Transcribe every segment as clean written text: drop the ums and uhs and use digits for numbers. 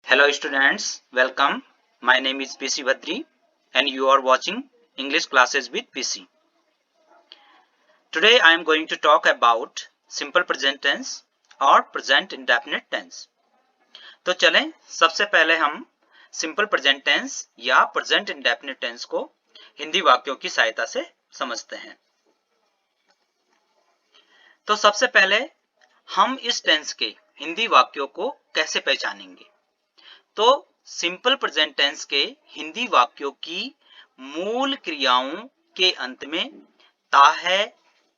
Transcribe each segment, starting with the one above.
Hello students, welcome. My name is PC Badri and you are watching English classes with PC. Today I am going to talk about simple present tense और present indefinite tense. तो चलें सबसे पहले हम simple present tense या present indefinite tense को हिंदी वाक्यों की सहायता से समझते हैं। तो सबसे पहले हम इस टेंस के हिंदी वाक्यों को कैसे पहचानेंगे? तो सिंपल प्रेजेंट टेंस के हिंदी वाक्यों की मूल क्रियाओं के अंत में ता है,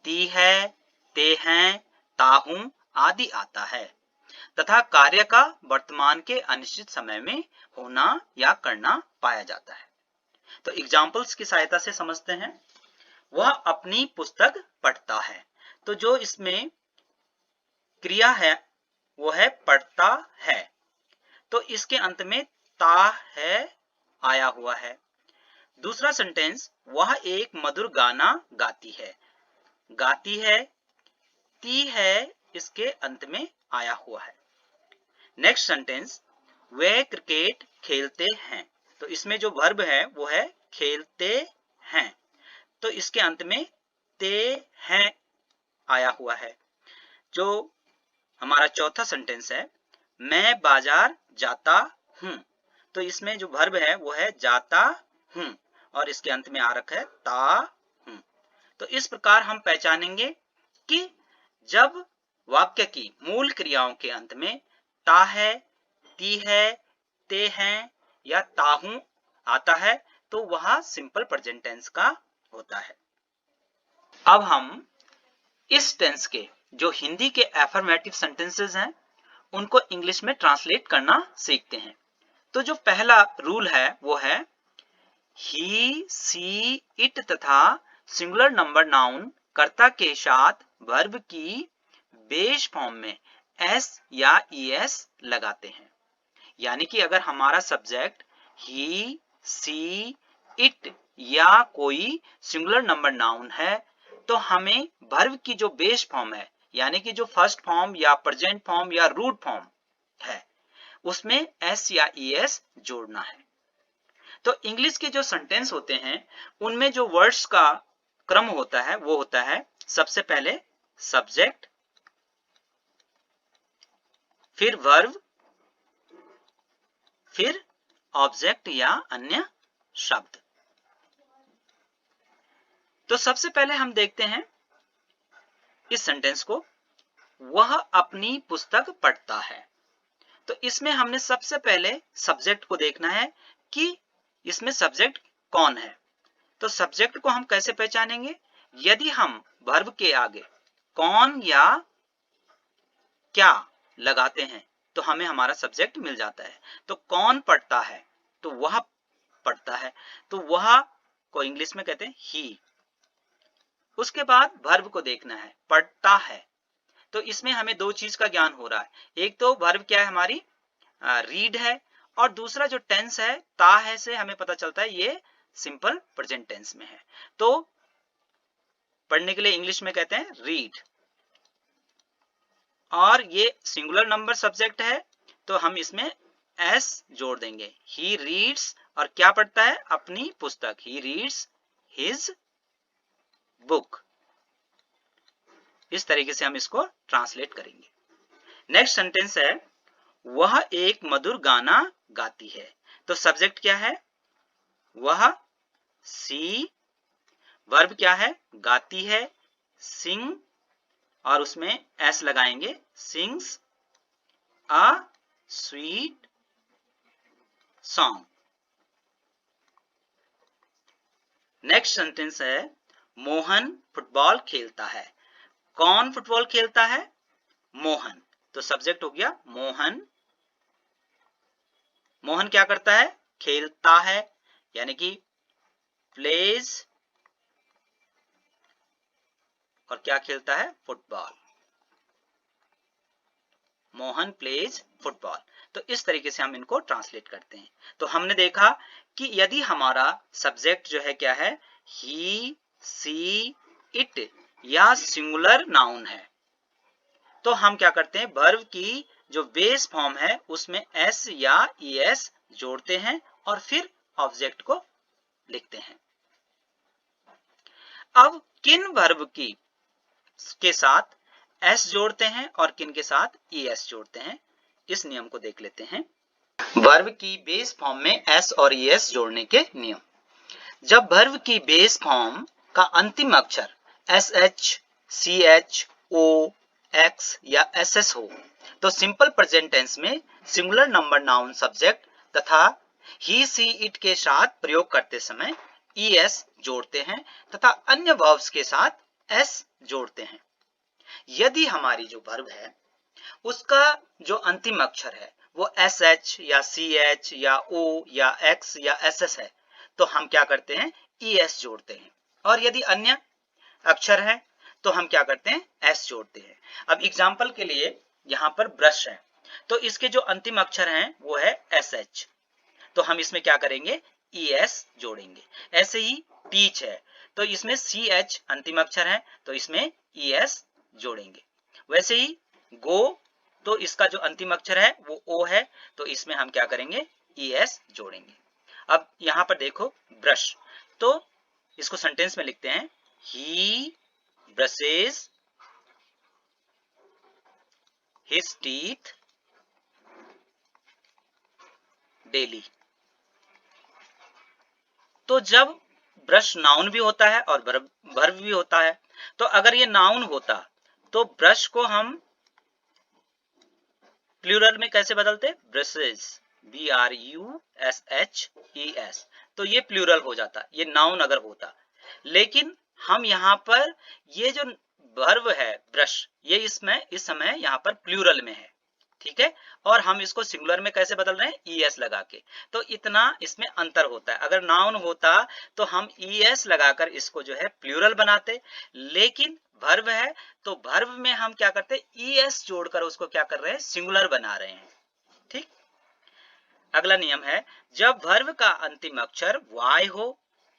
ती है, ते हैं, ताहूं आदि आता है तथा कार्य का वर्तमान के अनिश्चित समय में होना या करना पाया जाता है। तो एग्जाम्पल्स की सहायता से समझते हैं। वह अपनी पुस्तक पढ़ता है, तो जो इसमें क्रिया है वो है पढ़ता है, तो इसके अंत में ता है आया हुआ है। दूसरा सेंटेंस, वह एक मधुर गाना गाती है, गाती है, ती है इसके अंत में आया हुआ है। नेक्स्ट सेंटेंस, वे क्रिकेट खेलते हैं, तो इसमें जो वर्ब है वो है खेलते हैं, तो इसके अंत में ते हैं आया हुआ है। जो हमारा चौथा सेंटेंस है, मैं बाजार जाता हूं, तो इसमें जो वर्ब है वो है जाता हूं और इसके अंत में आ रखा है ता हूं। तो इस प्रकार हम पहचानेंगे कि जब वाक्य की मूल क्रियाओं के अंत में ता है, ती है, ते हैं या ताहूं आता है तो वह सिंपल प्रेजेंट टेंस का होता है। अब हम इस टेंस के जो हिंदी के एफर्मेटिव सेंटेंसेस हैं उनको इंग्लिश में ट्रांसलेट करना सीखते हैं। तो जो पहला रूल है वो है ही, सी, इट तथा सिंगुलर नंबर नाउन कर्ता के साथ वर्ब की बेस फॉर्म में एस या ईएस लगाते हैं। यानी कि अगर हमारा सब्जेक्ट ही, सी, इट या कोई सिंगुलर नंबर नाउन है तो हमें वर्ब की जो बेस फॉर्म है यानी कि जो फर्स्ट फॉर्म या प्रेजेंट फॉर्म या रूट फॉर्म है उसमें एस या ईएस जोड़ना है। तो इंग्लिश के जो सेंटेंस होते हैं उनमें जो वर्ड्स का क्रम होता है वो होता है सबसे पहले सब्जेक्ट, फिर वर्ब, फिर ऑब्जेक्ट या अन्य शब्द। तो सबसे पहले हम देखते हैं इस सेंटेंस को, वह अपनी पुस्तक पढ़ता है। तो इसमें हमने सबसे पहले सब्जेक्ट को देखना है कि इसमें सब्जेक्ट कौन है। तो सब्जेक्ट को हम कैसे पहचानेंगे? यदि हम वर्ब के आगे कौन या क्या लगाते हैं तो हमें हमारा सब्जेक्ट मिल जाता है। तो कौन पढ़ता है, तो वह पढ़ता है, तो वह को इंग्लिश में कहते हैं ही। उसके बाद वर्ब को देखना है, पढ़ता है, तो इसमें हमें दो चीज का ज्ञान हो रहा है। एक तो वर्ब क्या है हमारी रीड है और दूसरा जो टेंस है ता है से हमें पता चलता है ये सिंपल प्रेजेंट टेंस में है। तो पढ़ने के लिए इंग्लिश में कहते हैं रीड, और ये सिंगुलर नंबर सब्जेक्ट है तो हम इसमें एस जोड़ देंगे। ही रीड्स, और क्या पढ़ता है? अपनी पुस्तक, ही रीड्स हिज बुक। इस तरीके से हम इसको ट्रांसलेट करेंगे। नेक्स्ट सेंटेंस है, वह एक मधुर गाना गाती है। तो सब्जेक्ट क्या है? वह, सी, वर्ब क्या है? गाती है, सिंग, और उसमें एस लगाएंगे, sings a sweet song. Next sentence है, मोहन फुटबॉल खेलता है। कौन फुटबॉल खेलता है? मोहन। तो सब्जेक्ट हो गया मोहन। मोहन क्या करता है? खेलता है, यानी कि प्लेज, और क्या खेलता है? फुटबॉल। Mohan plays football. तो इस तरीके से हम इनको ट्रांसलेट करते हैं। तो हमने देखा कि यदि हमारा सब्जेक्ट जो है क्या है, ही, सी, इट या सिंगुलर नाउन है तो हम क्या करते हैं? वर्ब की जो बेस फॉर्म है उसमें एस या ईएस जोड़ते हैं और फिर ऑब्जेक्ट को लिखते हैं। अब किन वर्ब की के साथ एस जोड़ते हैं और किन के साथ ईएस जोड़ते हैं, इस नियम को देख लेते हैं। वर्ब की बेस फॉर्म में एस और ईएस जोड़ने के नियम। जब वर्ब की बेस फॉर्म का अंतिम अक्षर एस एच, सी एच, ओ, एक्स या एस एस हो तो सिंपल प्रेजेंट टेंस में सिंगुलर नंबर नाउन सब्जेक्ट तथा ही सी इट के साथ प्रयोग करते समय ईएस जोड़ते हैं तथा अन्य वर्ब्स के साथ एस जोड़ते हैं। यदि हमारी जो वर्ब है उसका जो अंतिम अक्षर है वो एस एच या सी एच या ओ या एक्स या एस एस है तो हम क्या करते हैं, ईएस जोड़ते हैं। और यदि अन्य अक्षर है तो हम क्या करते हैं, एस जोड़ते हैं। अब एग्जाम्पल के लिए यहाँ पर ब्रश है तो इसके जो अंतिम अक्षर हैं वो है एस एच, तो हम इसमें क्या करेंगे, ईएस जोड़ेंगे। ऐसे ही टीच है तो इसमें सी एच अंतिम अक्षर है तो इसमें ईएस जोड़ेंगे। वैसे ही गो तो इसका जो अंतिम अक्षर है वो ओ है तो इसमें हम क्या करेंगे, ईएस जोड़ेंगे। अब यहां पर देखो ब्रश, तो इसको सेंटेंस में लिखते हैं ही ब्रशेस हिज टीथ डेली। तो जब ब्रश नाउन भी होता है और वर्ब भी होता है, तो अगर ये नाउन होता तो ब्रश को हम प्लूरल में कैसे बदलते, ब्रशेस, BRUSHES, तो ये प्लूरल हो जाता, ये नाउन अगर होता। लेकिन हम यहाँ पर ये जो वर्ब है ब्रश, ये इसमें इस समय यहाँ पर प्लूरल में है, ठीक है, और हम इसको सिंगुलर में कैसे बदल रहे हैं, ईएस लगा के। तो इतना इसमें अंतर होता है। अगर नाउन होता तो हम ईएस लगाकर इसको जो है प्लूरल बनाते, लेकिन वर्ब है तो वर्ब में हम क्या करते हैं, ईएस जोड़कर उसको क्या कर रहे हैं, सिंगुलर बना रहे हैं। ठीक। अगला नियम है, जब वर्ब का अंतिम अक्षर वाई हो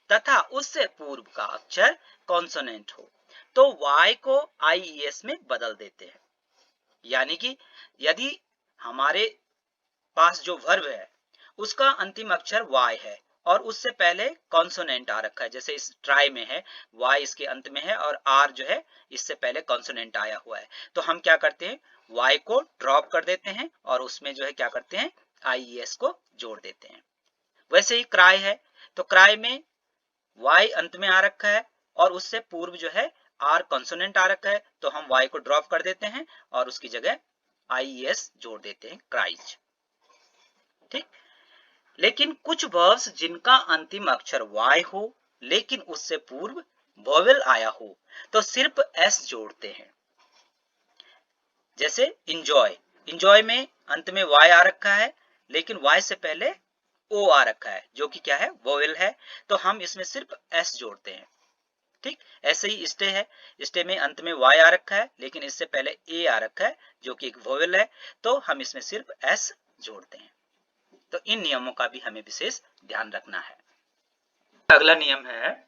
तथा उससे पूर्व का अक्षर कॉन्सोनेंट हो तो वाई को आईईएस में बदल देते हैं। यानी कि यदि हमारे पास जो वर्ब है उसका अंतिम अक्षर वाई है और उससे पहले कॉन्सोनेंट आ रखा है, जैसे इस ट्राई में है वाई इसके अंत में है और आर जो है इससे पहले कॉन्सोनेंट आया हुआ है, तो हम क्या करते हैं, वाई को ड्रॉप कर देते हैं और उसमें जो है क्या करते हैं, आईईएस को जोड़ देते हैं। वैसे ही क्राई है तो क्राई में वाई अंत में आ रखा है और उससे पूर्व जो है आर कॉन्सोनेंट आ रखा है, तो हम वाई को ड्रॉप कर देते हैं और उसकी जगह आईएस जोड़ देते हैं, क्राइज। ठीक। लेकिन कुछ वर्ब्स जिनका अंतिम अक्षर वाई हो लेकिन उससे पूर्व वोवेल आया हो तो सिर्फ एस जोड़ते हैं। जैसे इंजॉय, इंजॉय में अंत में वाई आ रखा है लेकिन वाई से पहले ओ आ रखा है जो कि क्या है, वोवेल है, तो हम इसमें सिर्फ एस जोड़ते हैं। ठीक। ऐसे ही स्टे है, स्टे में अंत में वाई आ रखा है लेकिन इससे पहले ए आ रखा है जो कि एक वोवेल है, तो हम इसमें सिर्फ एस जोड़ते हैं। तो इन नियमों का भी हमें विशेष ध्यान रखना है। अगला नियम है,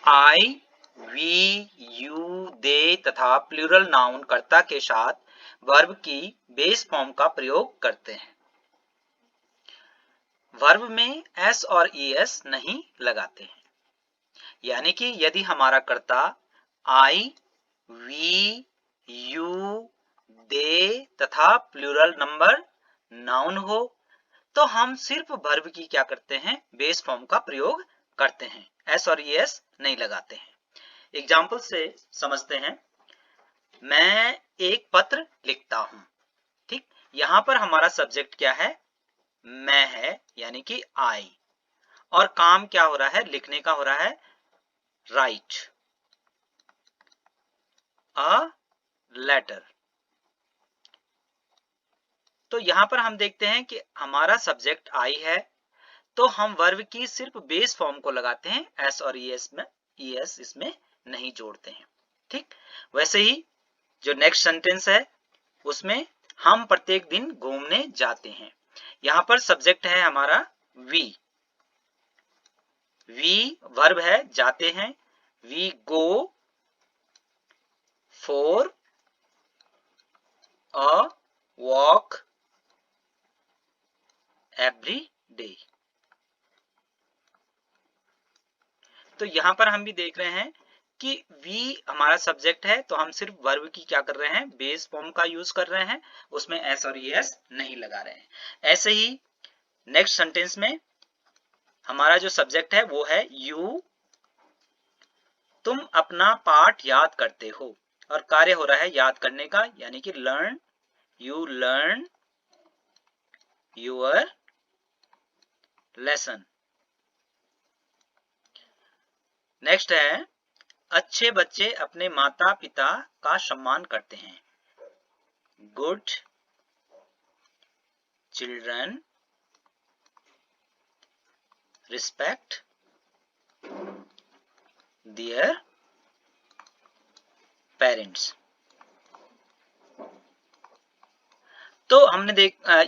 आई, वी, यू, दे तथा प्लूरल नाउन कर्ता के साथ वर्ब की बेस फॉर्म का प्रयोग करते हैं। वर्ब में एस और ईएस नहीं लगाते हैं। यानी कि यदि हमारा कर्ता आई, वी, यू, दे तथा प्लूरल नंबर नाउन हो तो हम सिर्फ वर्ब की क्या करते हैं, बेस फॉर्म का प्रयोग करते हैं, एस और ईएस नहीं लगाते हैं। एग्जाम्पल से समझते हैं, मैं एक पत्र लिखता हूं। ठीक। यहां पर हमारा सब्जेक्ट क्या है, मैं है, यानी कि आई, और काम क्या हो रहा है, लिखने का हो रहा है, राइट अ लेटर। तो यहां पर हम देखते हैं कि हमारा सब्जेक्ट आई है तो हम वर्ब की सिर्फ बेस फॉर्म को लगाते हैं, एस और ईएस में, ईएस इसमें नहीं जोड़ते हैं। ठीक। वैसे ही जो नेक्स्ट सेंटेंस है उसमें हम प्रत्येक दिन घूमने जाते हैं। यहां पर सब्जेक्ट है हमारा वी, वी वर्ब है जाते हैं, we go for a walk every day. तो यहां पर हम भी देख रहे हैं कि वी हमारा सब्जेक्ट है, तो हम सिर्फ वर्ब की क्या कर रहे हैं, बेस फॉर्म का यूज कर रहे हैं, उसमें एस और एस नहीं लगा रहे हैं। ऐसे ही नेक्स्ट सेंटेंस में हमारा जो सब्जेक्ट है वो है यू, तुम अपना पाठ याद करते हो, और कार्य हो रहा है याद करने का, यानी कि learn, you learn your lesson. Next है अच्छे बच्चे अपने माता पिता का सम्मान करते हैं। Good children respect their parents. तो हमने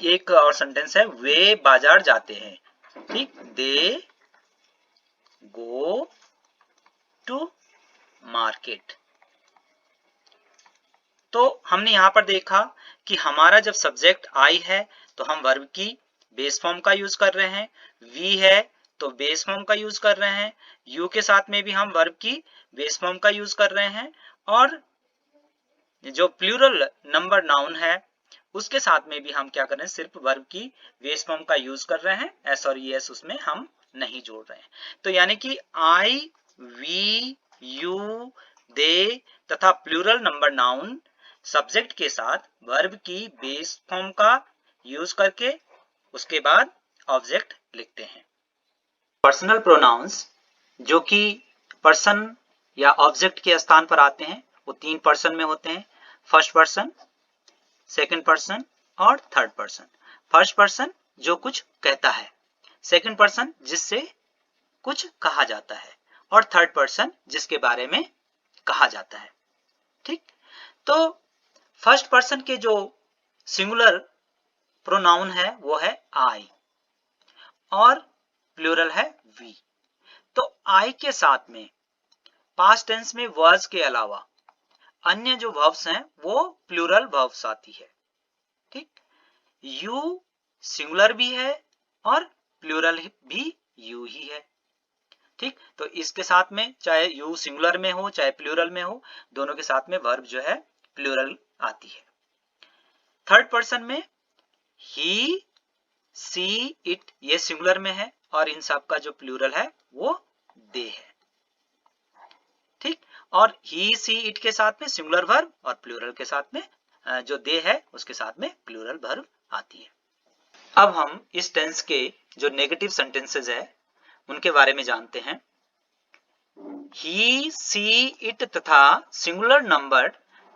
एक और सेंटेंस है वे बाजार जाते हैं, ठीक, दे गो टू मार्केट। तो हमने यहां पर देखा कि हमारा जब सब्जेक्ट आई है तो हम वर्ब की बेस फॉर्म का यूज कर रहे हैं, वी है तो बेस फॉर्म का यूज कर रहे हैं, यू के साथ में भी हम वर्ब की बेस फॉर्म का यूज कर रहे हैं, और जो प्लूरल नंबर नाउन है उसके साथ में भी हम क्या कर रहे हैं, सिर्फ वर्ब की बेस फॉर्म का यूज कर रहे हैं, एस और एस उसमें हम नहीं जोड़ रहे हैं। तो यानी कि आई, वी, यू, दे तथा प्लूरल नंबर नाउन सब्जेक्ट के साथ वर्ब की बेस फॉर्म का यूज करके उसके बाद ऑब्जेक्ट लिखते हैं। पर्सनल प्रोनाउंस जो कि पर्सन या ऑब्जेक्ट के स्थान पर आते हैं वो तीन पर्सन में होते हैं, फर्स्ट पर्सन, सेकंड पर्सन और थर्ड पर्सन। फर्स्ट पर्सन जो कुछ कहता है, सेकंड पर्सन जिससे कुछ कहा जाता है, और थर्ड पर्सन जिसके बारे में कहा जाता है, ठीक। तो फर्स्ट पर्सन के जो सिंगुलर प्रोनाउन है वो है आई और प्लूरल है वी। तो आई के साथ में पास्ट टेंस में वर्ड्स के अलावा अन्य जो वर्ब्स हैं वो प्लूरल वर्ब्स आती है, ठीक। यू सिंगुलर भी है और प्लूरल भी यू ही है, ठीक। तो इसके साथ में चाहे यू सिंगुलर में हो चाहे प्लूरल में हो, दोनों के साथ में वर्ब जो है प्लूरल आती है। थर्ड पर्सन में ही, सी, इट ये सिंगुलर में है और इन सब का जो प्लूरल है वो दे है, ठीक। और ही, सी, इट के साथ में सिंगुलर वर्ब और प्लूरल के साथ में जो दे है उसके साथ में प्लूरल वर्ब आती है। अब हम इस टेंस के जो नेगेटिव सेंटेंसेस है उनके बारे में जानते हैं। ही, सी, इट तथा सिंगुलर नंबर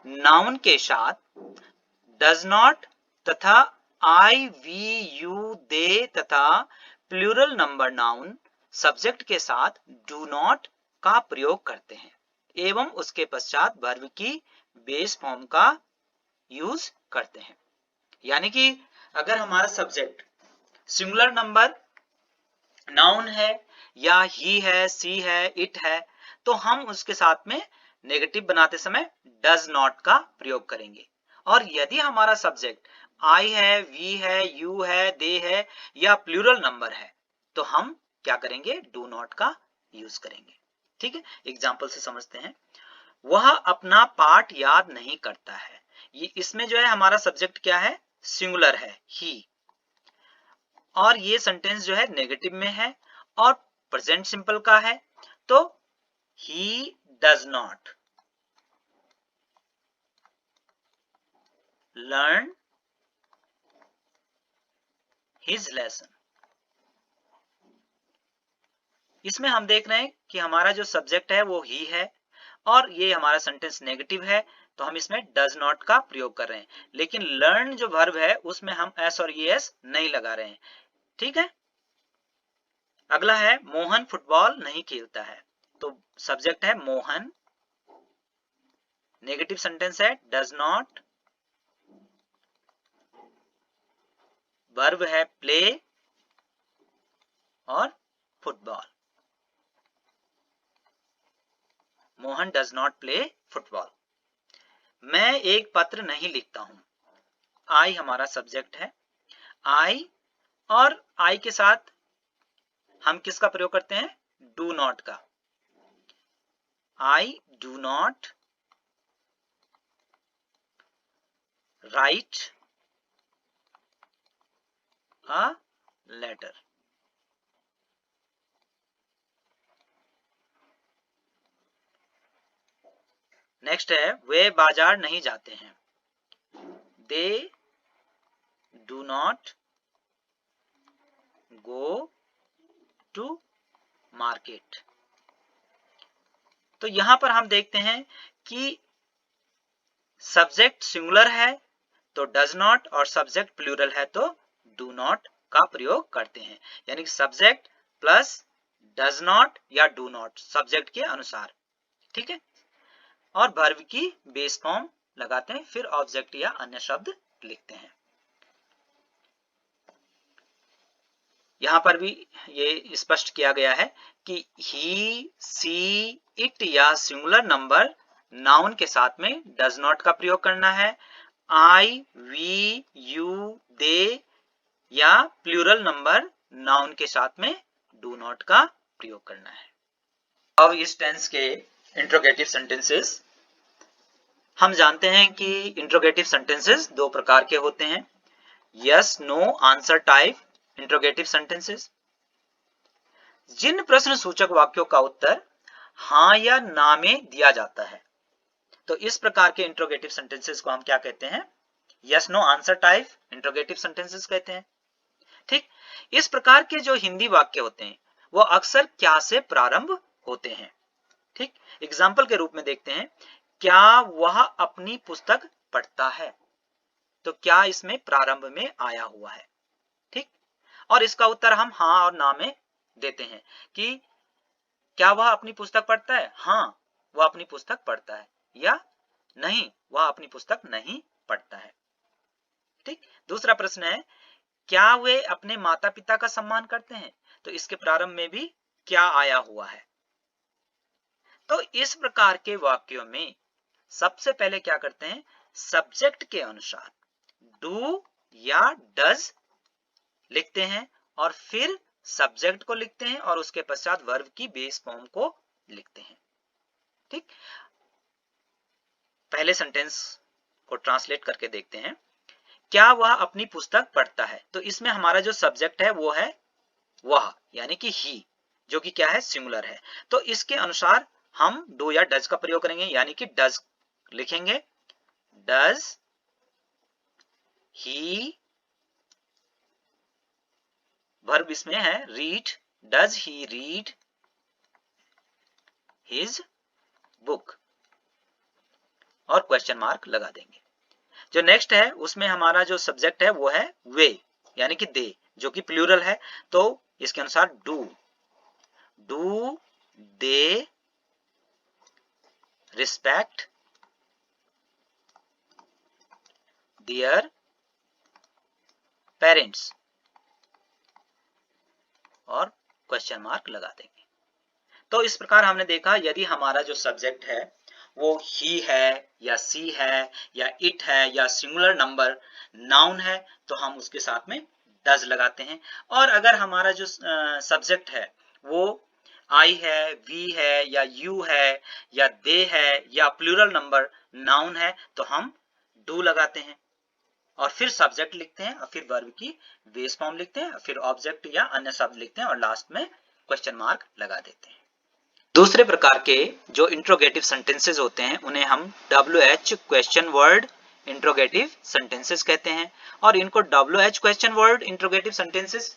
नाउन के साथ डज नॉट तथा आई, वी, यू, दे तथा प्लूरल नंबर नाउन सब्जेक्ट के साथ डू नॉट का प्रयोग करते हैं एवं उसके पश्चात वर्ब की बेस फॉर्म का यूज करते हैं। यानी कि अगर हमारा सब्जेक्ट सिंगुलर नंबर नाउन है या ही है, सी है, इट है, तो हम उसके साथ में नेगेटिव बनाते समय डज नॉट का प्रयोग करेंगे। और यदि हमारा सब्जेक्ट आई है, वी है, यू है, दे है या प्लूरल नंबर है तो हम क्या करेंगे, डू नॉट का यूज करेंगे, ठीक है। एग्जाम्पल से समझते हैं। वह अपना पाठ याद नहीं करता है, ये इसमें जो है हमारा सब्जेक्ट क्या है, सिंगुलर है ही, और ये सेंटेंस जो है नेगेटिव में है और प्रेजेंट सिंपल का है, तो he does not learn his lesson. इसमें हम देख रहे हैं कि हमारा जो सब्जेक्ट है वो ही है और ये हमारा सेंटेंस नेगेटिव है, तो हम इसमें डज नॉट का प्रयोग कर रहे हैं, लेकिन लर्न जो वर्ब है उसमें हम एस और एस नहीं लगा रहे हैं, ठीक है। अगला है मोहन फुटबॉल नहीं खेलता है, तो सब्जेक्ट है मोहन, नेगेटिव सेंटेंस है डज नॉट, वर्ब है प्ले और football. Mohan does not play football. मैं एक पत्र नहीं लिखता हूं, आई हमारा सब्जेक्ट है, आई, और आई के साथ हम किसका प्रयोग करते हैं? डू नॉट का। I do not write a letter. Next है वे बाजार नहीं जाते हैं, they do not go to market. तो यहां पर हम देखते हैं कि सब्जेक्ट सिंगुलर है तो डज नॉट, और सब्जेक्ट प्लूरल है तो डू नॉट का प्रयोग करते हैं। यानी कि सब्जेक्ट प्लस डज नॉट या डू नॉट सब्जेक्ट के अनुसार, ठीक है। और वर्ब की बेस फॉर्म लगाते हैं, फिर ऑब्जेक्ट या अन्य शब्द लिखते हैं। यहां पर भी ये स्पष्ट किया गया है कि ही, सी, इट या सिंगुलर नंबर नाउन के साथ में डज नॉट का प्रयोग करना है। आई, वी, यू, दे या प्लूरल नंबर नाउन के साथ में डू नॉट का प्रयोग करना है। अब इस टेंस के इंट्रोगेटिव सेंटेंसेस हम जानते हैं कि इंट्रोगेटिव सेंटेंसेस दो प्रकार के होते हैं, yes no answer type interrogative sentences. जिन प्रश्न सूचक वाक्यों का उत्तर हां या ना में दिया जाता है, तो इस प्रकार के इंट्रोगेटिव सेंटेंसेस को हम क्या कहते हैं? Yes no answer type interrogative sentences कहते हैं। ठीक, इस प्रकार के जो हिंदी वाक्य होते हैं वो अक्सर क्या से प्रारंभ होते हैं। ठीक, एग्जाम्पल के रूप में देखते हैं, क्या वह अपनी पुस्तक पढ़ता है? तो क्या इसमें प्रारंभ में आया हुआ है। ठीक, और इसका उत्तर हम हाँ और ना में देते हैं कि क्या वह अपनी पुस्तक पढ़ता है? हाँ, वह अपनी पुस्तक पढ़ता है, या नहीं, वह अपनी पुस्तक नहीं पढ़ता है। ठीक, दूसरा प्रश्न है, क्या वे अपने माता पिता का सम्मान करते हैं? तो इसके प्रारंभ में भी क्या आया हुआ है। तो इस प्रकार के वाक्यों में सबसे पहले क्या करते हैं? सब्जेक्ट के अनुसार डू या डज लिखते हैं और फिर सब्जेक्ट को लिखते हैं और उसके पश्चात वर्ब की बेस फॉर्म को लिखते हैं। ठीक, पहले सेंटेंस को ट्रांसलेट करके देखते हैं, क्या वह अपनी पुस्तक पढ़ता है? तो इसमें हमारा जो सब्जेक्ट है वो है वह, यानी कि ही, जो कि क्या है? सिंगुलर है। तो इसके अनुसार हम डू या डज का प्रयोग करेंगे, यानी कि डज लिखेंगे, डज ही, वर्ब इसमें है read, does he read his book, और क्वेश्चन मार्क लगा देंगे। जो नेक्स्ट है उसमें हमारा जो सब्जेक्ट है वो है वे, यानी कि दे, जो कि प्लूरल है, तो इसके अनुसार do they respect their parents, और क्वेश्चन मार्क लगा देंगे। तो इस प्रकार हमने देखा, यदि हमारा जो सब्जेक्ट है वो ही है या सी है या इट है या सिंगुलर नंबर नाउन है, तो हम उसके साथ में डज लगाते हैं। और अगर हमारा जो सब्जेक्ट है वो आई है, वी है या यू है या दे है या प्लूरल नंबर नाउन है, तो हम डू लगाते हैं और फिर सब्जेक्ट लिखते हैं और फिर वर्ब की बेस फॉर्म लिखते हैं, फिर ऑब्जेक्ट या अन्य शब्द लिखते हैं और लास्ट में क्वेश्चन मार्क लगा देते हैं। दूसरे प्रकार के जो इंट्रोगेटिव सेंटेंसेस होते हैं उन्हें हम WH question word interrogative sentences कहते हैं। और इनको WH question word interrogative sentences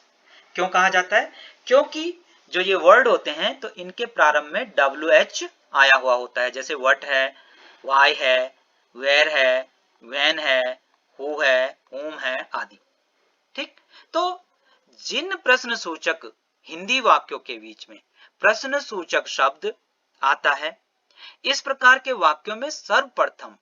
क्यों कहा जाता है? क्योंकि जो ये वर्ड होते हैं तो इनके प्रारंभ में WH आया हुआ होता है, जैसे व्हाट है, व्हाई है, वेयर है, व्हेन है, हु है, whom है आदि। ठीक, तो जिन प्रश्न सूचक हिंदी वाक्यों के बीच में प्रश्न सूचक शब्द आता है, इस प्रकार के वाक्यों में सर्वप्रथम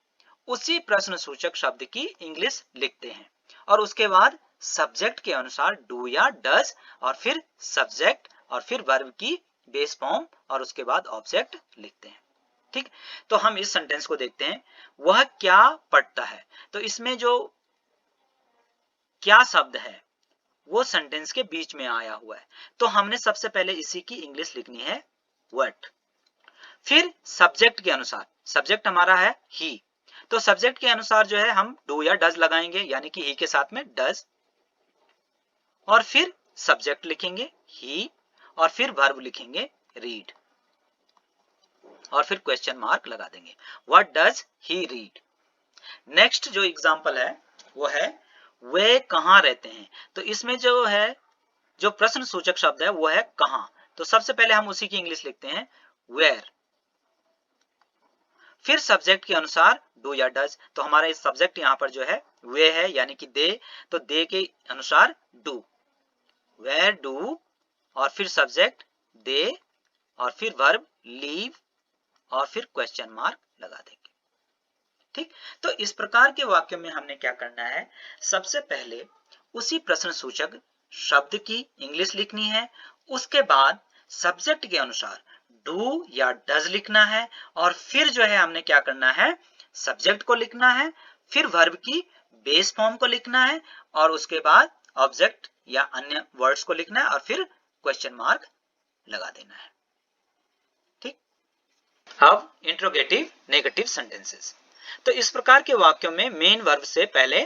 उसी प्रश्न सूचक शब्द की इंग्लिश लिखते हैं और उसके बाद सब्जेक्ट के अनुसार डू या डज और फिर सब्जेक्ट और फिर वर्ब की बेस फॉर्म और उसके बाद ऑब्जेक्ट लिखते हैं। ठीक, तो हम इस सेंटेंस को देखते हैं, वह क्या पढ़ता है। तो इसमें जो क्या शब्द है वो सेंटेंस के बीच में आया हुआ है। तो हमने सबसे पहले इसी की इंग्लिश लिखनी है व्हाट। फिर सब्जेक्ट के अनुसार, सब्जेक्ट हमारा है ही, तो सब्जेक्ट के अनुसार जो है हम डू या डज लगाएंगे, यानी कि ही के साथ में डज, और फिर सब्जेक्ट लिखेंगे ही, और फिर वर्ब लिखेंगे रीड, और फिर क्वेश्चन मार्क लगा देंगे, what does he read. Next जो एग्जांपल है वो है वे कहां रहते हैं। तो इसमें जो है जो प्रश्न सूचक शब्द है वो है कहां। तो सबसे पहले हम उसी की इंग्लिश लिखते हैं वेयर। फिर सब्जेक्ट के अनुसार डू या डज, तो हमारा इस सब्जेक्ट यहां पर जो है वे है, यानी कि दे, तो दे के अनुसार डू, वेयर डू, और फिर सब्जेक्ट दे, और फिर वर्ब लीव, और फिर क्वेश्चन मार्क लगा देंगे। ठीक, तो इस प्रकार के वाक्यों में हमने क्या करना है, सबसे पहले उसी प्रश्न सूचक शब्द की इंग्लिश लिखनी है, उसके बाद सब्जेक्ट के अनुसार डू या डज लिखना है, और फिर जो है हमने क्या करना है, सब्जेक्ट को लिखना है, फिर वर्ब की बेस फॉर्म को लिखना है, और उसके बाद ऑब्जेक्ट या अन्य वर्ड्स को लिखना है, और फिर क्वेश्चन मार्क लगा देना है। ठीक, अब इंट्रोगेटिव नेगेटिव सेंटेंसेस। तो इस प्रकार के वाक्यों में मेन वर्ब से पहले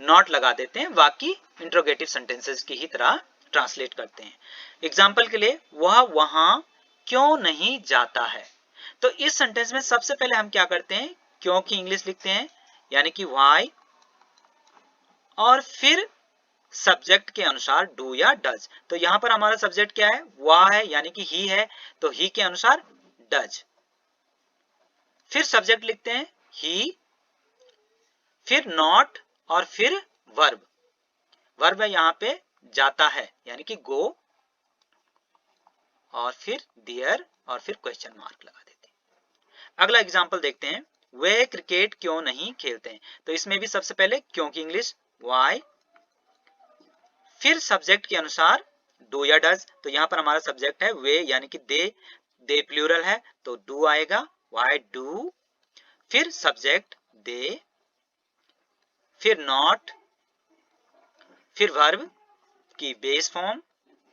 नॉट लगा देते हैं, बाकी इंट्रोगेटिव सेंटेंसेस की ही तरह ट्रांसलेट करते हैं। एग्जाम्पल के लिए वह वहां क्यों नहीं जाता है। तो इस सेंटेंस में सबसे पहले हम क्या करते हैं, क्यों की इंग्लिश लिखते हैं, यानी कि व्हाई, और फिर सब्जेक्ट के अनुसार डू या डज। तो यहां पर हमारा सब्जेक्ट क्या है, वह है, यानी कि ही है, तो ही के अनुसार डज। फिर सब्जेक्ट लिखते हैं ही, फिर नॉट, और फिर वर्ब, वर्ब है यहाँ पे जाता है, यानी कि गो, और फिर देयर, और फिर क्वेश्चन मार्क लगा देते हैं। अगला एग्जांपल देखते हैं, वे क्रिकेट क्यों नहीं खेलते हैं। तो इसमें भी सबसे पहले क्यों की इंग्लिश व्हाई, फिर सब्जेक्ट के अनुसार डू या डज। तो यहाँ पर हमारा सब्जेक्ट है वे, यानी कि दे प्लूरल है, तो डू आएगा, व्हाई डू, फिर सब्जेक्ट दे, फिर नॉट, फिर वर्ब की बेस फॉर्म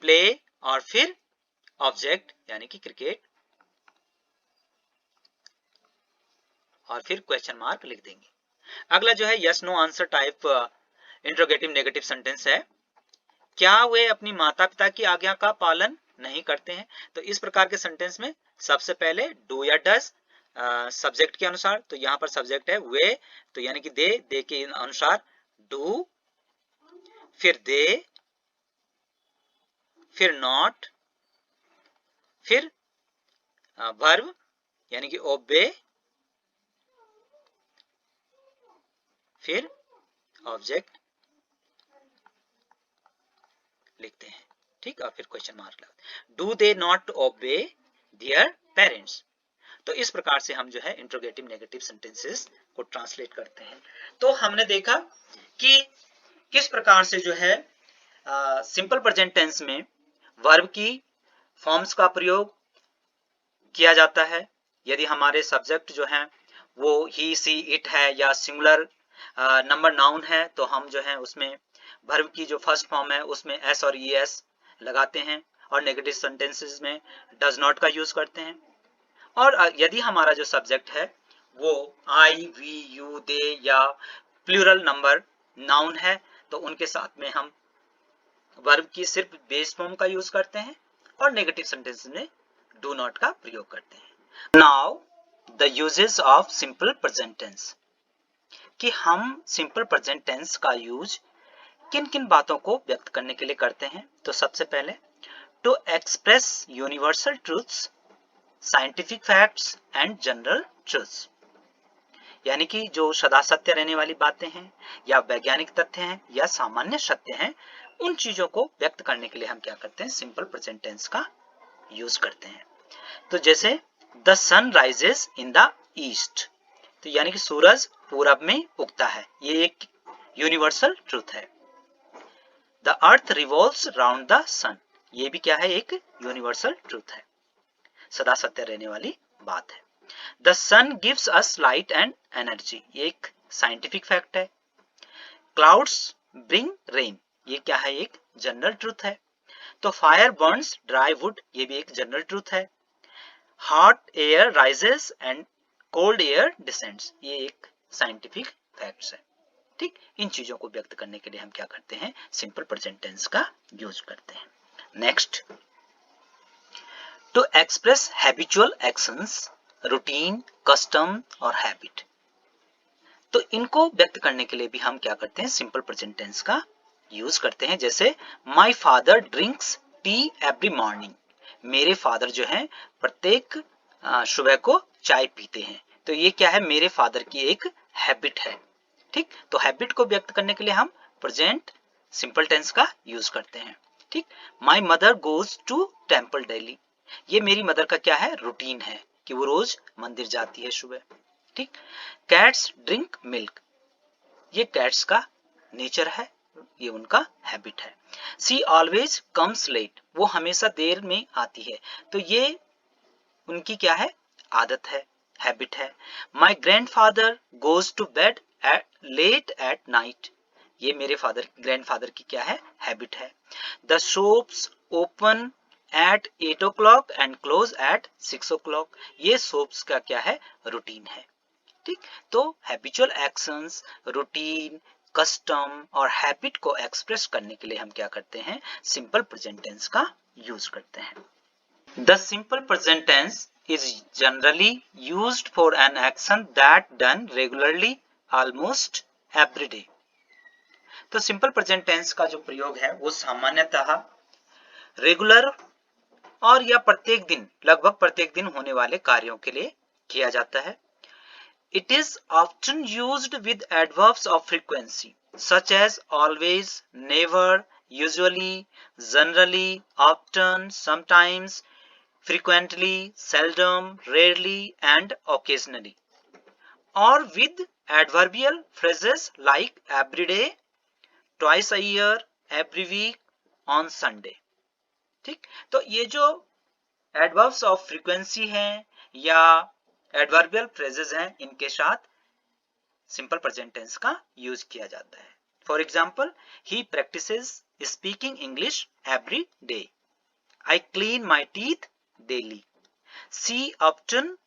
प्ले, और फिर ऑब्जेक्ट यानी कि क्रिकेट, और फिर क्वेश्चन मार्क लिख देंगे। अगला जो है yes no answer type interrogative negative sentence है, क्या वे अपनी माता पिता की आज्ञा का पालन नहीं करते हैं। तो इस प्रकार के सेंटेंस में सबसे पहले डू या डज सब्जेक्ट के अनुसार, तो यहां पर सब्जेक्ट है वे, तो यानी कि दे के अनुसार डू, फिर दे, फिर नॉट, फिर वर्ब यानी कि ओबे, फिर ऑब्जेक्ट लिखते हैं। ठीक, और फिर क्वेश्चन मार्क लगता है, do they not obey their parents. तो इस प्रकार से हम जो है इंट्रोगेटिव नेगेटिव सेंटेंसेस को ट्रांसलेट करते हैं। तो हमने देखा कि किस प्रकार से जो है सिंपल प्रेजेंट टेंस में वर्ब की फॉर्म्स का प्रयोग किया जाता है। यदि हमारे सब्जेक्ट जो है वो ही सी इट है या सिंगुलर नंबर नाउन है, तो हम जो है उसमें वर्ब की जो फर्स्ट फॉर्म है उसमें एस और ई एस लगाते हैं, और नेगेटिव सेंटेंसेस में डज नॉट का यूज करते हैं। और यदि हमारा जो सब्जेक्ट है वो आई वी यू दे या प्लूरल नंबर नाउन है, तो उनके साथ में हम वर्ब की सिर्फ बेस फॉर्म का यूज करते हैं, और नेगेटिव सेंटेंस में डू नॉट का प्रयोग करते हैं। Now the uses of simple present tense, कि हम सिंपल प्रेजेंट टेंस का यूज किन किन बातों को व्यक्त करने के लिए करते हैं। तो सबसे पहले to express universal truths, scientific facts and general truths, यानी कि जो सदा सत्य रहने वाली बातें हैं या वैज्ञानिक तथ्य हैं या सामान्य सत्य हैं, उन चीजों को व्यक्त करने के लिए हम क्या करते हैं, सिंपल प्रेजेंट टेंस का यूज करते हैं। तो जैसे the sun rises in the east, तो यानी कि सूरज पूरब में उगता है, ये एक यूनिवर्सल ट्रूथ है। The earth revolves round the sun, ये भी क्या है, एक यूनिवर्सल ट्रूथ है, सदा सत्य रहने वाली बात है। The sun gives us light and energy, ये एक साइंटिफिक फैक्ट है। क्लाउड्स ब्रिंग रेन, ये क्या है, एक जनरल ट्रूथ है। तो फायर बर्न्स ड्राई वुड, ये भी एक जनरल ट्रूथ है। Hot air rises and cold air descends, ये एक साइंटिफिक फैक्ट्स है। ठीक, इन चीजों को व्यक्त करने के लिए हम क्या करते हैं, सिंपल प्रेजेंट टेंस का यूज करते हैं। Next, to express habitual actions, routine, custom और हैबिट। तो इनको व्यक्त करने के लिए भी हम क्या करते हैं, सिंपल प्रेजेंट टेंस का यूज करते हैं। जैसे my father drinks T every morning, मेरे फादर जो हैं प्रत्येक सुबह को चाय पीते हैं। तो ये क्या है, मेरे फादर की एक हैबिट है। ठीक, तो हैबिट को व्यक्त करने के लिए हम प्रेजेंट सिंपल टेंस का यूज करते हैं। ठीक, my mother goes to temple daily, ये मेरी मदर का क्या है, रूटीन है कि वो रोज मंदिर जाती है सुबह। ठीक, कैट्स ड्रिंक मिल्क, ये कैट्स का नेचर है, ये उनका हैबिट है। सी ऑलवेज कम्स लेट, वो हमेशा देर में आती है, तो ये उनकी क्या है, आदत है, हैबिट है। My grandfather goes to bed at late at night, ये मेरे ग्रैंडफादर की क्या है, हैबिट है। The shops open at 8 o'clock and close at 6 o'clock, ये शॉप्स का क्या है, रूटीन है। ठीक, तो हैबिचुअल एक्शंस, रूटीन, कस्टम और हैबिट को एक्सप्रेस करने के लिए हम क्या करते हैं, सिंपल प्रेजेंट टेंस का यूज करते हैं। The simple present tense is generally used for an action that done regularly almost every day। तो सिंपल प्रेजेंट टेंस का जो प्रयोग है वो सामान्यतः रेगुलर और या प्रत्येक दिन, लगभग प्रत्येक दिन होने वाले कार्यों के लिए किया जाता है। It is often used with adverbs of frequency such as always, never, usually, generally, often, sometimes, frequently, seldom, rarely and occasionally, or with adverbial phrases like every day, twice a year, every week, on Sunday। ठीक, तो ये जो adverbs of frequency हैं या adverbial phrases हैं, इनके साथ simple present tense का यूज किया जाता है। For example, he practises speaking English every day, I clean my teeth daily, she often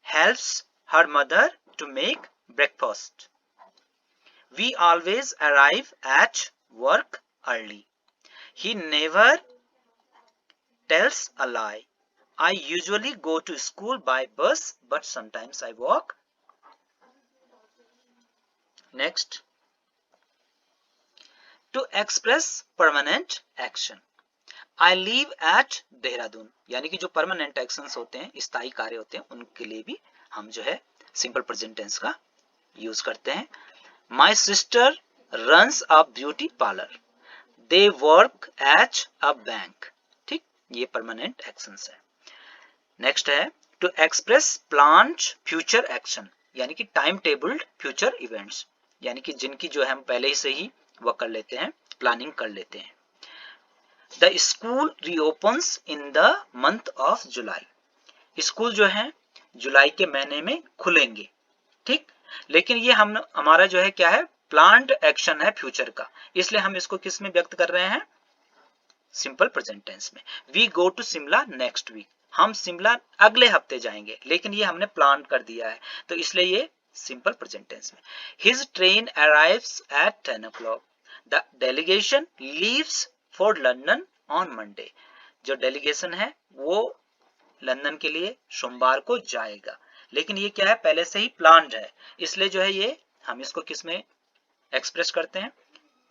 helps her mother to make breakfast, we always arrive at work early, he never tells a lie, I usually go to school by bus but sometimes I walk. Next, to express permanent action, I live at Dehradun, यानी कि जो permanent actions होते हैं, स्थायी कार्य होते हैं, उनके लिए भी हम जो है सिंपल प्रेजेंट टेंस का यूज करते हैं। My sister runs a beauty parlour, they work at a bank. ठीक, ये परमानेंट एक्शंस है। नेक्स्ट है to express planned future action, यानी कि टाइम टेबल्ड फ्यूचर इवेंट्स, यानी कि जिनकी जो है हम पहले ही से ही वो कर लेते हैं, प्लानिंग कर लेते हैं। The school reopens in the month of July, school जो है जुलाई के महीने में खुलेंगे। ठीक, लेकिन ये हम हमारा जो है क्या है, प्लान्ड एक्शन है फ्यूचर का, इसलिए हम इसको किस में व्यक्त कर रहे हैं, सिंपल प्रेजेंट टेंस में। We go to Shimla next week, हम शिमला अगले हफ्ते जाएंगे, लेकिन ये हमने प्लान कर दिया है, तो इसलिए ये सिंपल प्रेजेंट टेंस में। His train arrives eight 10 o'clock, the delegation leaves for London on Monday, जो डेलीगेशन है वो लंदन के लिए सोमवार को जाएगा, लेकिन ये क्या है, पहले से ही प्लान्ड है, इसलिए जो है ये हम इसको किस में एक्सप्रेस करते हैं,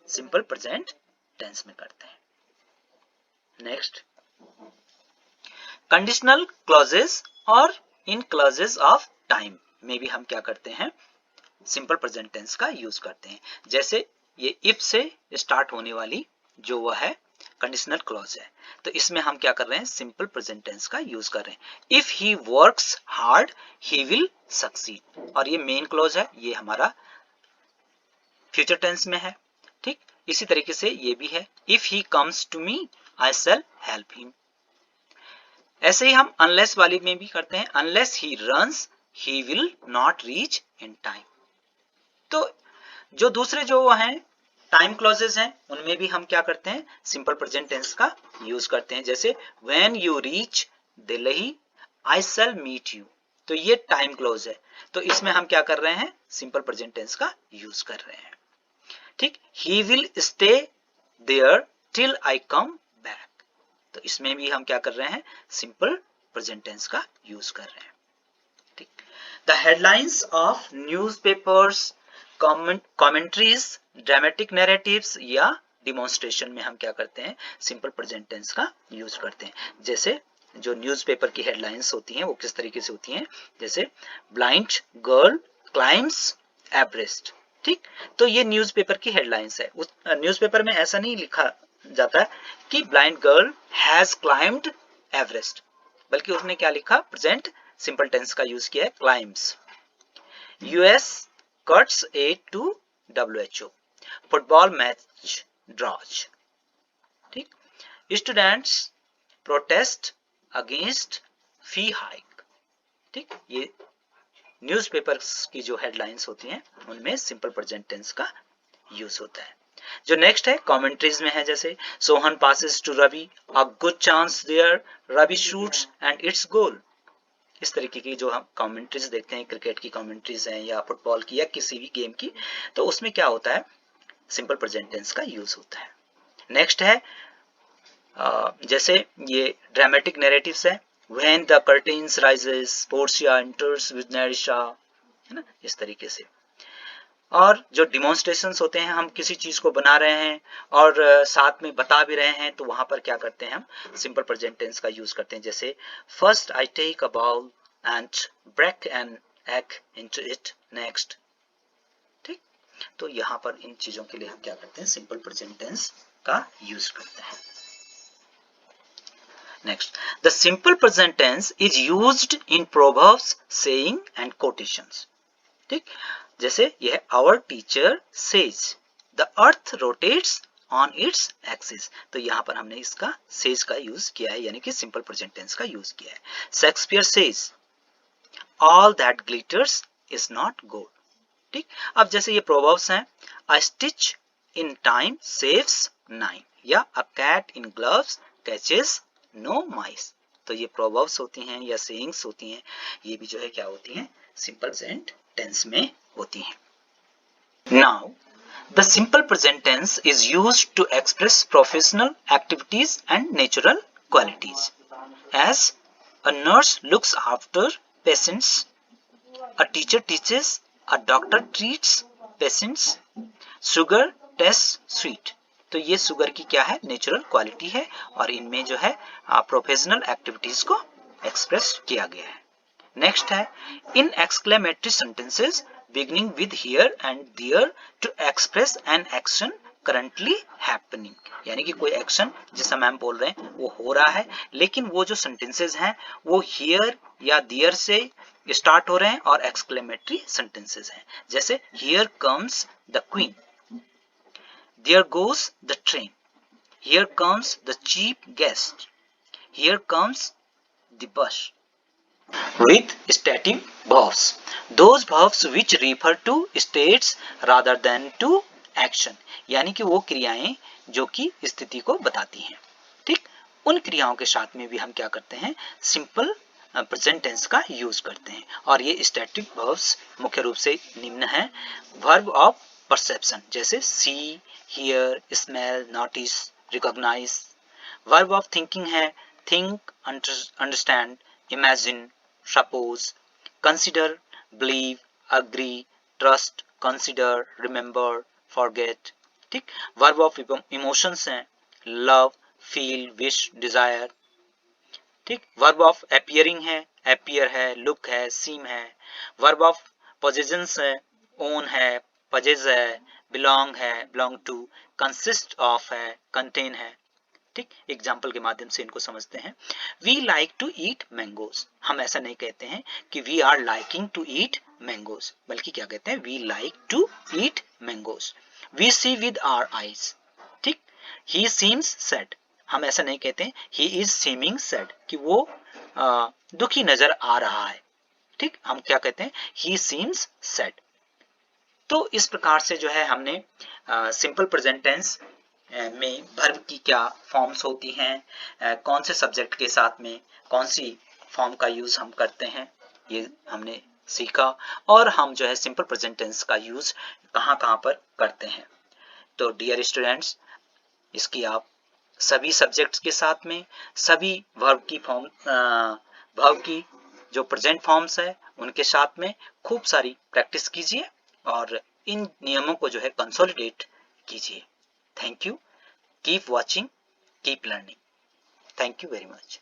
सिंपल प्रेजेंट टेंस में करते हैं। नेक्स्ट, कंडीशनल क्लॉजेस और इन क्लॉजेस ऑफ टाइम में भी हम क्या करते हैं, सिंपल प्रेजेंट टेंस का यूज करते हैं। जैसे ये इफ से स्टार्ट होने वाली जो वो है कंडीशनल क्लॉज है, तो इसमें हम क्या कर रहे हैं, सिंपल प्रेजेंट टेंस का यूज कर रहे हैं। If he works hard he will succeed, और ये मेन क्लॉज है, ये हमारा फ्यूचर टेंस में है। ठीक, इसी तरीके से ये भी है, if he comes to me I shall help him. ऐसे ही हम अनलेस वाली में भी करते हैं, unless he runs he will not reach in time. तो जो दूसरे जो हैं टाइम क्लॉजेस हैं, उनमें भी हम क्या करते हैं, सिंपल प्रेजेंट टेंस का यूज करते हैं। जैसे when you reach Delhi I shall meet you, तो ये टाइम क्लॉज है, तो इसमें हम क्या कर रहे हैं, सिंपल प्रेजेंट टेंस का यूज कर रहे हैं। ठीक, he will stay there till I come back, तो इसमें भी हम क्या कर रहे हैं, सिंपल प्रेजेंट टेंस का यूज कर रहे हैं। ठीक, the headlines of newspapers, commentaries, dramatic narratives या डिमॉन्स्ट्रेशन में हम क्या करते हैं, सिंपल प्रेजेंट टेंस का यूज करते हैं। जैसे जो न्यूज़पेपर की हेडलाइंस होती हैं वो किस तरीके से होती हैं, जैसे ब्लाइंड गर्ल क्लाइम्स एवरेस्ट। ठीक, तो ये न्यूज़पेपर की हेडलाइंस है। उस न्यूज़पेपर में ऐसा नहीं लिखा जाता है कि blind girl has climbed Everest, बल्कि उसने क्या लिखा, प्रेजेंट सिंपल टेंस का यूज किया है, climbs. US cuts aid to WHO, football match draws. ठीक, students protest against fee hike. ठीक, ये न्यूज़पेपर्स की जो हेडलाइंस होती हैं उनमें सिंपल प्रेजेंट टेंस का यूज होता है। जो नेक्स्ट है कमेंट्रीज में है, जैसे Sohan passes to Ravi, a good chance there, Ravi shoots and it's गोल। इस तरीके की जो हम कमेंट्रीज देखते हैं, क्रिकेट की कमेंट्रीज हैं या फुटबॉल की या किसी भी गेम की, तो उसमें क्या होता है, सिंपल प्रेजेंट टेंस का यूज होता है। नेक्स्ट है जैसे ये ड्रामेटिक नैरेटिव्स है, when the curtains rises Portia enters with Nerissa, है ना, इस तरीके से। और जो डिमॉन्स्ट्रेशंस होते हैं, हम किसी चीज को बना रहे हैं और साथ में बता भी रहे हैं, तो वहां पर क्या करते हैं, हम सिंपल प्रेजेंट टेंस का यूज करते हैं। जैसे first I take a bowl and break an egg into it next. ठीक, तो यहाँ पर इन चीजों के लिए हम क्या करते हैं, सिंपल प्रेजेंट टेंस का यूज करते हैं। Next, the simple present tense is used in proverbs, saying and quotations. ठीक, जैसे यह our teacher says the earth rotates on its axis, तो यहाँ पर हमने इसका says का यूज किया है, यानी कि सिंपल प्रेजेंट टेंस का यूज किया है। Shakespeare says all that glitters is not gold। ठीक, अब जैसे ये प्रोवर्ब्स हैं, a stitch in time saves 9 या a cat in gloves catches no mice, तो ये प्रोवर्ब्स होती हैं या सेइंग्स होती हैं, ये भी जो है क्या होती हैं, सिंपल प्रेजेंट टेंस में होती हैं। Now the simple present tense is used to express professional activities and natural qualities, as a nurse looks after patients, a teacher teaches, a doctor treats patients, sugar taste sweet, तो ये sugar की क्या है, natural quality है, और इनमें जो है प्रोफेशनल एक्टिविटीज को एक्सप्रेस किया गया है। नेक्स्ट है in exclamatory sentences beginning with here and there to express an action currently happening, यानी कि कोई एक्शन जिस समय हम बोल रहे हैं वो हो रहा है, लेकिन वो जो सेंटेंसेस हैं वो हियर या देयर से स्टार्ट हो रहे हैं और एक्सक्लेमेटरी सेंटेंसेस हैं। जैसे here comes the queen, there goes the train, here comes the chief guest, here comes the bus, with stative verbs, those verbs which refer to states rather than to action, यानी कि वो क्रियाएं जो कि स्थिति को बताती हैं। ठीक, उन क्रियाओं के साथ में भी हम क्या करते हैं, सिंपल प्रेजेंट टेंस का यूज करते हैं। और ये स्टैटिक वर्ब्स मुख्य रूप से निम्न है, वर्ब ऑफ परसेप्शन, जैसे see, hear, smell, notice, recognise. Verb of thinking है think, understand, imagine, suppose, consider, believe, agree, trust, consider, remember, forget. ठीक, वर्ब ऑफ इमोशंस हैं लव, फील, विश, डिजायर। ठीक, वर्ब ऑफ अपीयरिंग है appear है, look है, seem है। Verb of possessions है own है, पजेज है, बिलोंग है, बिलोंग टू, कंसिस्ट ऑफ है, कंटेन है। ठीक, एग्जाम्पल के माध्यम से इनको समझते हैं। We like to eat mangoes, हम ऐसा नहीं कहते हैं कि we are liking to eat mangoes, बल्कि क्या कहते हैं, we like to eat mangoes. We see with our eyes. ठीक, ही सीम्स सैड, हम ऐसा नहीं कहते हैं ही इज सीमिंग सैड कि वो दुखी नजर आ रहा है। ठीक, हम क्या कहते हैं, ही सीम्स सैड। तो इस प्रकार से जो है हमने सिंपल प्रेजेंट टेंस में वर्ब की क्या फॉर्म्स होती हैं, कौन से सब्जेक्ट के साथ में कौन सी फॉर्म का यूज हम करते हैं, ये हमने सीखा। और हम जो है सिंपल प्रेजेंट टेंस का यूज कहाँ कहाँ पर करते हैं। तो डियर स्टूडेंट्स, इसकी आप सभी सब्जेक्ट्स के साथ में सभी वर्ब की फॉर्म वर्ब की जो प्रेजेंट फॉर्म्स है उनके साथ में खूब सारी प्रैक्टिस कीजिए और इन नियमों को जो है कंसोलिडेट कीजिए। Thank you. Keep watching, keep learning. Thank you very much.